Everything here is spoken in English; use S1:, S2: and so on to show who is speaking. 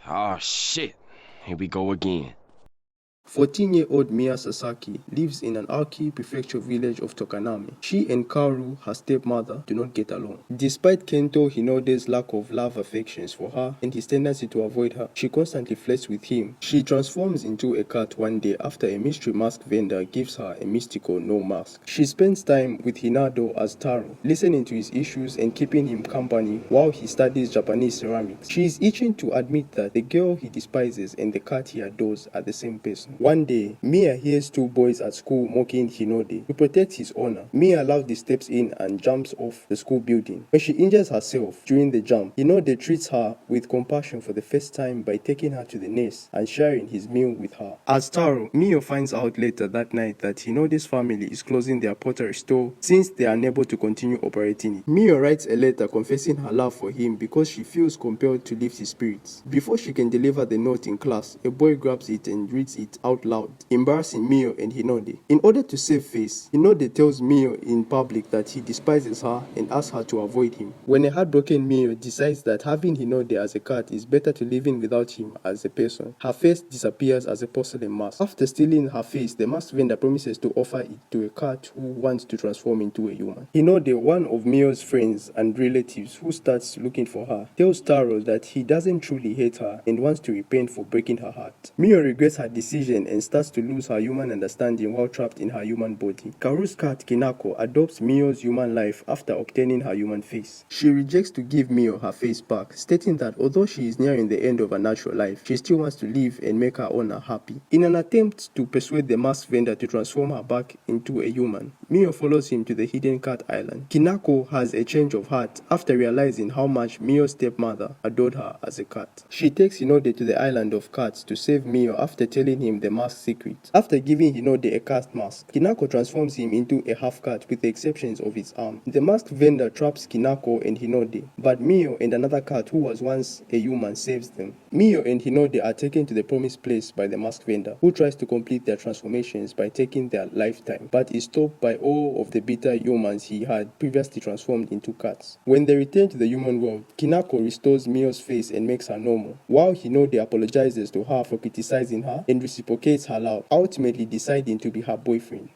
S1: Oh shit. Here we go again.
S2: 14-year-old Mia Sasaki lives in an Aoki prefecture village of Tokanami. She and Kaoru, her stepmother, do not get along. Despite Kento Hinode's lack of love affections for her and his tendency to avoid her, she constantly flirts with him. She transforms into a cat one day after a mystery mask vendor gives her a mystical no mask. She spends time with Hinado as Taro, listening to his issues and keeping him company while he studies Japanese ceramics. She is itching to admit that the girl he despises and the cat he adores are the same person. One day, Mia hears two boys at school mocking Hinode. To protect his honor, Mia loudly steps in and jumps off the school building. When she injures herself during the jump, Hinode treats her with compassion for the first time by taking her to the nurse and sharing his meal with her. As Taro, Mio finds out later that night that Hinode's family is closing their pottery store since they are unable to continue operating it. Mio writes a letter confessing her love for him because she feels compelled to lift his spirits. Before she can deliver the note in class, a boy grabs it and reads it out loud, embarrassing Mio and Hinode. In order to save face, Hinode tells Mio in public that he despises her and asks her to avoid him. When a heartbroken Mio decides that having Hinode as a cat is better to living without him as a person, her face disappears as a porcelain mask. After stealing her face, the mask vendor promises to offer it to a cat who wants to transform into a human. Hinode, one of Mio's friends and relatives who starts looking for her, tells Taro that he doesn't truly hate her and wants to repent for breaking her heart. Mio regrets her decision and starts to lose her human understanding while trapped in her human body. Kaoru's cat Kinako adopts Mio's human life after obtaining her human face. She rejects to give Mio her face back, stating that although she is nearing the end of her natural life, she still wants to live and make her owner happy. In an attempt to persuade the mask vendor to transform her back into a human, Mio follows him to the hidden cat island. Kinako has a change of heart after realizing how much Mio's stepmother adored her as a cat. She takes Hinode to the island of cats to save Mio after telling him the mask secret. After giving Hinode a cat mask, Kinako transforms him into a half cat with the exceptions of his arm. The mask vendor traps Kinako and Hinode, but Mio and another cat who was once a human saves them. Mio and Hinode are taken to the promised place by the mask vendor, who tries to complete their transformations by taking their lifetime, but is stopped by all of the bitter humans he had previously transformed into cats. When they return to the human world, Kinako restores Mio's face and makes her normal, while Hinode apologizes to her for criticizing her and reciprocates her love, ultimately deciding to be her boyfriend.